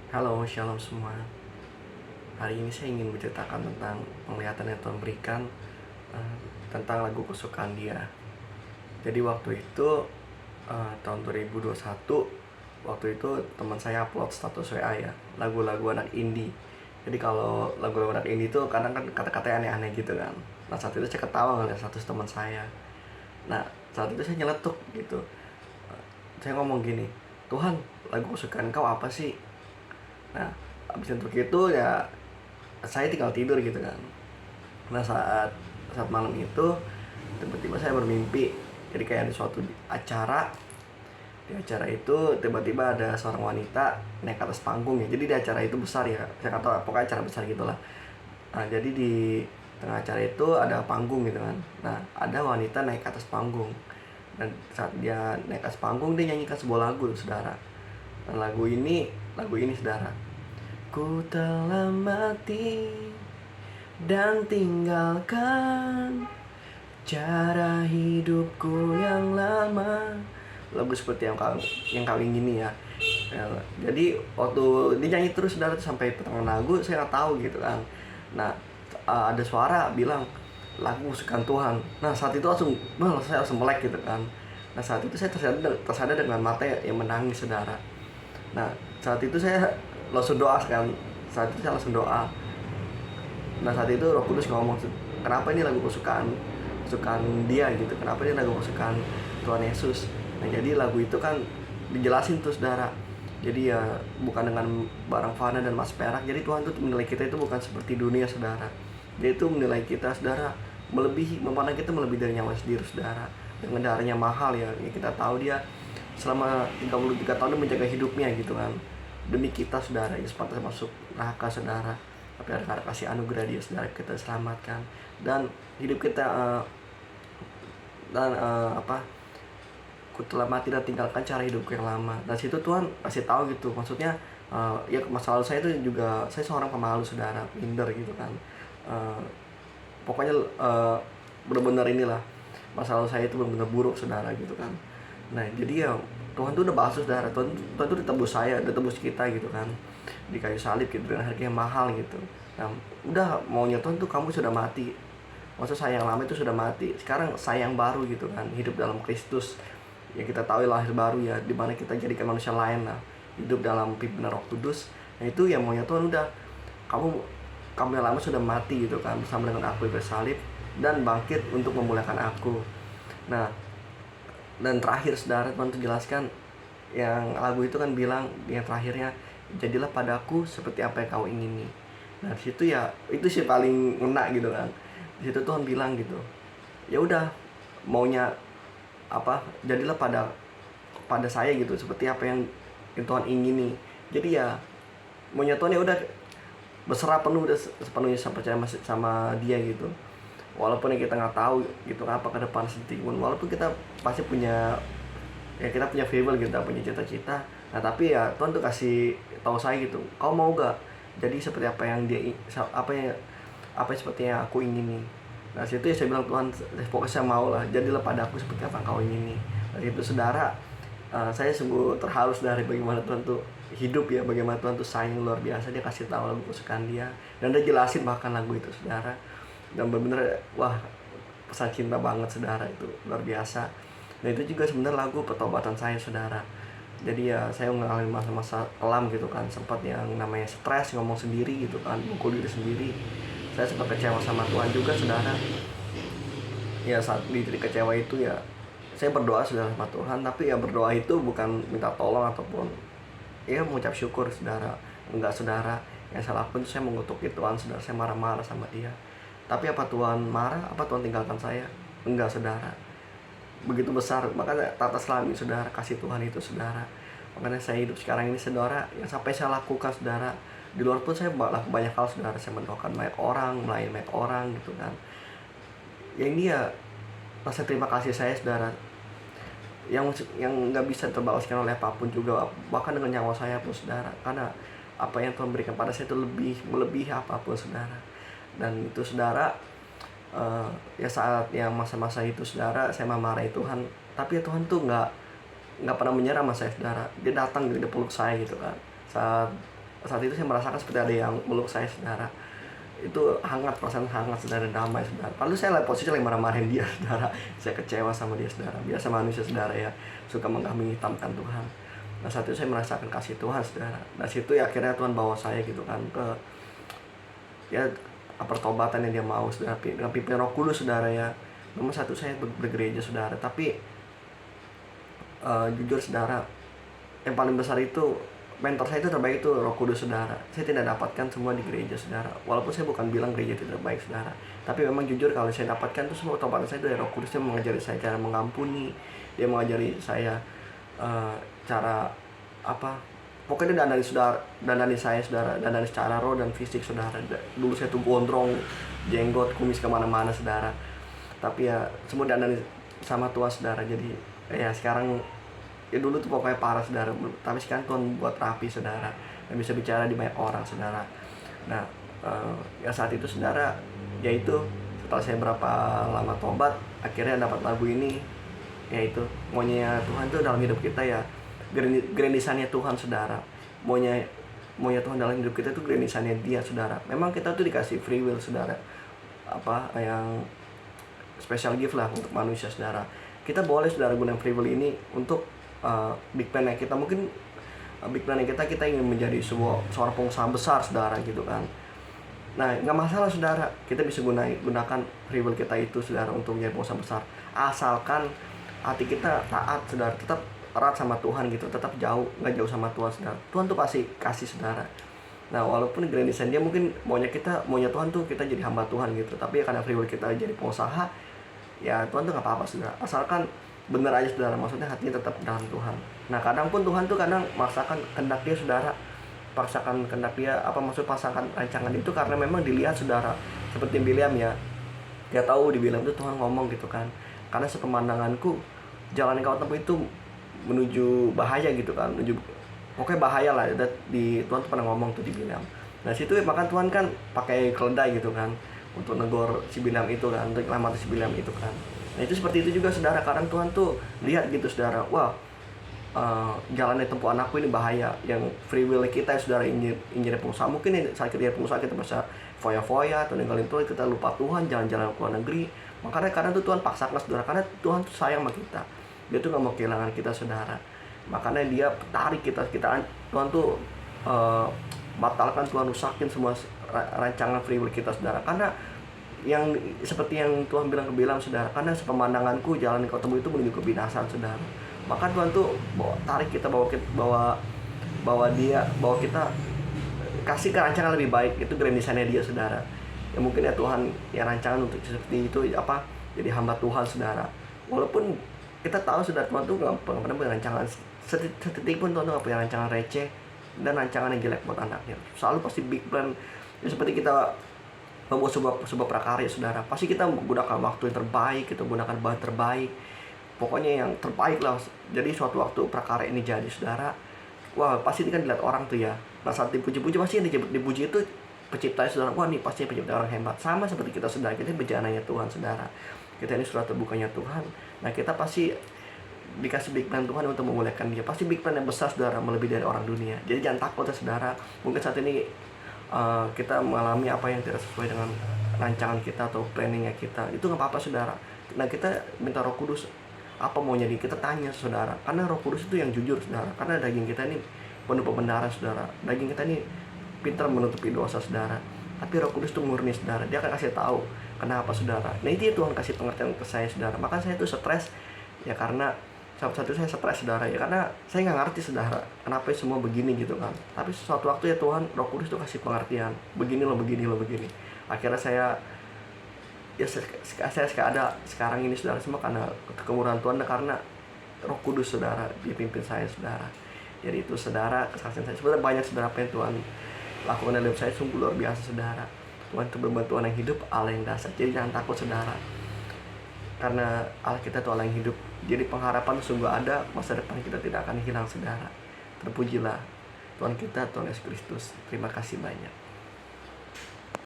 Halo, shalom semua. Hari ini saya ingin menceritakan tentang penglihatan yang Tuhan berikan tentang lagu kesukaan Dia. Jadi waktu itu tahun 2021, waktu itu teman saya upload status WA ya, lagu-lagu anak indie. Jadi kalau lagu-lagu anak indie itu kadang kan kata-katanya aneh-aneh gitu kan. Nah saat itu saya ketawa ngeliat status teman saya. Nah saat itu saya nyeletuk gitu. Saya ngomong gini, Tuhan, lagu kesukaan kau apa sih? Nah abis untuk itu ya saya tinggal tidur gitu kan. Nah saat saat malam itu tiba-tiba saya bermimpi, jadi kayak ada suatu acara. Di acara itu tiba-tiba ada seorang wanita naik ke atas panggung ya, jadi di acara itu besar ya, saya nggak tahu pokoknya acara besar gitulah. Nah jadi di tengah acara itu ada panggung gitu kan. Nah ada wanita naik ke atas panggung, dan saat dia naik ke atas panggung dia nyanyikan sebuah lagu saudara. Dan lagu ini saudara, ku telah mati dan tinggalkan cara hidupku yang lama. Lagu seperti yang kau ingini ya. Jadi waktu dia nyanyi terus saudara sampai pertengahan lagu saya nggak tahu gitu kan. Nah ada suara bilang lagu kesukaan Tuhan. Nah saat itu saya langsung melek gitu kan. Nah saat itu saya tersadar dengan mata yang menangis saudara. Nah saat itu saya langsung doa kan. Saat itu saya langsung doa. Nah saat itu Roh Kudus ngomong, kenapa ini lagu kesukaan kesukaan dia gitu, kenapa ini lagu kesukaan Tuhan Yesus. Nah jadi lagu itu kan dijelasin tuh saudara, jadi ya bukan dengan barang fana dan mas perak. Jadi Tuhan tuh menilai kita itu bukan seperti dunia saudara. Dia itu menilai kita saudara memandang kita melebihi dari nyawa sendiri saudara. Dengan darahnya mahal ya, kita tahu dia selama 33 tahun dia menjaga hidupnya gitu kan, demi kita saudara. Ya sepatutnya masuk neraka saudara, tapi karena kasih anugerah dia saudara kita selamatkan. Dan hidup kita apa, ku telah mati dan tinggalkan cara hidupku yang lama. Dan situ Tuhan kasih tahu gitu, maksudnya ya masa lalu saya itu juga, saya seorang pemalu saudara, minder gitu kan. Uh, Pokoknya benar-benar inilah, masa lalu saya itu benar-benar buruk saudara gitu kan. Nah jadi ya Tuhan tuh udah balas saudara. Tuhan tuh udah tebus saya, udah tebus kita gitu kan, di kayu salib gitu dengan harga yang mahal gitu. Nah udah maunya Tuhan tuh kamu sudah mati, maksud saya yang lama itu sudah mati, sekarang saya yang baru gitu kan, hidup dalam Kristus. Ya kita tahu lahir baru ya, dimana kita jadikan manusia lain lah, hidup dalam pimpinan Roh Kudus. Nah itu ya maunya Tuhan udah, kamu kamu yang lama sudah mati gitu kan, bersama dengan aku bersalib dan bangkit untuk memuliakan aku. Nah dan terakhir saudara, Tuhan tuh jelaskan yang lagu itu kan bilang yang terakhirnya, jadilah padaku seperti apa yang kau ingini. Nah disitu ya itu sih paling ngena gitu kan. Disitu Tuhan bilang gitu, ya udah maunya apa, jadilah pada saya gitu seperti apa yang Tuhan ingini. Jadi ya maunya Tuhan ya udah berserah penuh, udah sepenuhnya sama percaya sama dia gitu. Walaupun ya kita nggak tahu gitu apa ke depan sedikit pun, walaupun kita pasti punya, ya kita punya favor, kita punya cita-cita. Nah tapi ya Tuhan tuh kasih tahu saya gitu, kau mau gak jadi seperti apa yang dia, apa seperti yang aku ingini. Nah situ ya saya bilang, Tuhan pokoknya saya mau lah, jadilah padaku seperti apa yang kau ingini. Nah itu saudara, saya sungguh terharu dari bagaimana Tuhan tuh hidup ya, bagaimana Tuhan tuh sayang luar biasa. Dia kasih tahu lagu kesukaan dia, dan dia jelasin bahkan lagu itu saudara. Dan benar-benar wah, pesan cinta banget saudara, itu luar biasa. Dan itu juga sebenarnya lagu pertobatan saya saudara. Jadi ya saya mengalami masa-masa kelam gitu kan, sempat yang namanya stres, ngomong sendiri gitu kan, mukul diri sendiri. Saya sempat kecewa sama Tuhan juga saudara. Ya saat di titik kecewa itu ya saya berdoa saudara sama Tuhan, tapi ya berdoa itu bukan minta tolong ataupun ya mengucap syukur saudara. Enggak saudara, yang saya lakukan itu saya mengutuki Tuhan saudara, saya marah-marah sama dia. Tapi apa Tuhan marah, apa Tuhan tinggalkan saya? Enggak saudara, begitu besar makanya tata selami saudara kasih Tuhan itu saudara. Makanya saya hidup sekarang ini saudara, yang sampai saya lakukan saudara, di luar pun saya lakukan banyak hal saudara. Saya mendoakan banyak orang, melayani banyak orang gitu kan. Yang ini ya rasa terima kasih saya saudara, yang nggak bisa terbalaskan oleh apapun juga, bahkan dengan nyawa saya pun saudara. Karena apa yang Tuhan berikan pada saya itu melebihi apapun saudara. Dan itu saudara, ya saat yang masa-masa itu saudara saya memarahi Tuhan, tapi ya Tuhan tuh nggak pernah menyerah sama saya saudara. Dia datang gitu, dia peluk saya gitu kan, saat saat itu saya merasakan seperti ada yang meluk saya, saudara. Itu hangat, perasaan hangat, saudara, damai, saudara. Lalu saya posisi lagi marah-marahin dia, saudara. Saya kecewa sama dia, saudara. Biasa manusia, saudara, ya, suka mengkambing hitamkan Tuhan. Nah, saat itu saya merasakan kasih Tuhan, saudara. Nah, situ ya akhirnya Tuhan bawa saya gitu kan ke ya pertobatan yang dia mau, saudara, dengan pimpinan Roh Kudus, saudara, ya. Memang satu saya bergereja, saudara, tapi jujur, saudara, yang paling besar itu mentor saya itu terbaik itu Roh Kudus, saudara. Saya tidak dapatkan semua di gereja, saudara. Walaupun saya bukan bilang gereja tidak baik, saudara, tapi memang jujur kalau saya dapatkan itu semua pertobatan saya itu dari Roh Kudus. Dia mengajari saya cara mengampuni, dia mengajari saya cara apa, pokoknya dandani saya, saudara, dandani secara roh dan fisik, saudara. Dulu saya tuh gondrong, jenggot, kumis kemana-mana, saudara, tapi ya semua dandani sama Tuhan, saudara. Jadi ya sekarang, ya dulu tuh pokoknya parah, saudara, tapi sekarang Tuhan buat rapi, saudara, dan bisa bicara di banyak orang, saudara. Nah, ya saat itu, saudara, yaitu setelah saya berapa lama tobat, akhirnya dapat lagu ini, yaitu maunya Tuhan tuh dalam hidup kita, ya grandisannya Tuhan, saudara. Maunya Tuhan dalam hidup kita tuh grandisannya dia, saudara. Memang kita tuh dikasih free will, saudara, apa yang special gift lah untuk manusia, saudara. Kita boleh, saudara, gunakan free will ini untuk big plan kita. Mungkin big plan kita ingin menjadi seorang pengusaha besar, saudara, gitu kan. Nah, nggak masalah, saudara, kita bisa gunakan free will kita itu, saudara, untuk menjadi pengusaha besar, asalkan hati kita taat, saudara, tetap erat sama Tuhan gitu, tetap nggak jauh sama Tuhan, saudara. Tuhan tuh pasti kasih, saudara. Nah, walaupun grandisan dia mungkin maunya Tuhan tuh kita jadi hamba Tuhan gitu, tapi ya karena free will kita jadi pengusaha, ya Tuhan tuh nggak apa-apa, saudara, asalkan bener aja, saudara. Maksudnya hatinya tetap dalam Tuhan. Nah, kadang pun Tuhan tuh kadang memaksakan kehendak dia, saudara, paksakan kehendak dia, pasangkan rancangan itu karena memang dilihat, saudara, seperti Bileam, ya. Dia tahu di Bileam itu Tuhan ngomong gitu kan, karena sepemandanganku jalan yang kau tempuh itu menuju bahaya gitu kan, pokoknya bahaya lah. Tuhan tuh pernah ngomong tuh di Bileam. Nah, situ maka Tuhan kan pakai keledai gitu kan untuk negor si Bileam itu kan, untuk melamar si Bileam itu kan. Nah, itu seperti itu juga, saudara. Kadang Tuhan tuh lihat gitu, saudara, wah, jalan yang tempuh anakku ini bahaya. Yang free will kita, saudara, ingin pengusaha. Mungkin saat kita pengusaha kita bisa foya-foya atau ninggalin Tuhan, kita lupa Tuhan, jalan-jalan ke luar negeri. Makanya kadang tuh Tuhan paksakan, saudara, karena Tuhan tuh sayang sama kita. Dia tuh gak mau kehilangan kita, saudara. Makanya dia tarik kita Tuhan tuh batalkan, Tuhan rusakin semua rancangan free will kita, saudara. Karena yang seperti yang Tuhan bilang ke Bileam, saudara, karena sepemandanganku jalan yang kau temui itu menuju kebinasaan, saudara. Maka Tuhan tuh tarik kita, bawa kita kasih ke rancangan lebih baik. Itu grandisannya dia, saudara. Ya mungkin ya Tuhan ya rancangan untuk seperti itu, jadi hamba Tuhan, saudara. Walaupun kita tahu, saudara, Tuhan tuh gak pernah punya rancangan setitik pun. Tuhan tuh gak punya rancangan receh dan rancangan yang jelek buat anaknya. Selalu pasti big plan. Ya, seperti kita membuat sebuah prakarya, saudara, pasti kita menggunakan waktu yang terbaik, kita gunakan bahan terbaik, pokoknya yang terbaik lah. Jadi suatu waktu prakarya ini jadi, saudara, wah, pasti kan dilihat orang tuh, ya. Nah, saat dipuji-puji, pasti yang dipuji itu penciptanya, saudara. Wah, nih pasti pencipta orang hebat. Sama seperti kita, saudara, kita bejananya Tuhan, saudara. Kita ini surat terbukanya Tuhan. Nah, kita pasti dikasih big plan Tuhan untuk memuliakan dia. Pasti big plan yang besar, saudara, melebihi dari orang dunia. Jadi jangan takut, saudara. Mungkin saat ini kita mengalami apa yang tidak sesuai dengan rancangan kita atau planningnya kita, itu nggak apa-apa, saudara. Nah, kita minta Roh Kudus apa maunya kita tanya, saudara, karena Roh Kudus itu yang jujur, saudara. Karena daging kita ini penuh pembenaran, saudara. Daging kita ini pintar menutupi dosa, saudara. Tapi Roh Kudus itu murni, saudara. Dia akan kasih tahu kenapa, saudara. Nah, itu Tuhan kasih pengertian ke saya, saudara. Maka saya itu stres, ya, karena satu saya stres, saudara, ya, karena saya nggak ngerti, saudara, kenapa semua begini gitu kan. Tapi suatu waktu, ya, Tuhan Roh Kudus itu kasih pengertian, begini. Akhirnya saya ada sekarang ini, saudara, semua karena kemurahan Tuhan, karena Roh Kudus, saudara, dia pimpin saya, saudara. Jadi itu, saudara, kesaksian saya. Sebenarnya banyak, saudara, apa yang Tuhan lakukan dalam hidup saya sungguh luar biasa, saudara. Tuhan itu berbantu Tuhan yang hidup, Allah yang dasar. Jadi jangan takut, saudara, karena Allah kita itu Allah yang hidup. Jadi pengharapan sungguh ada, masa depan kita tidak akan hilang, saudara. Terpujilah Tuhan kita, Tuhan Yesus Kristus. Terima kasih banyak.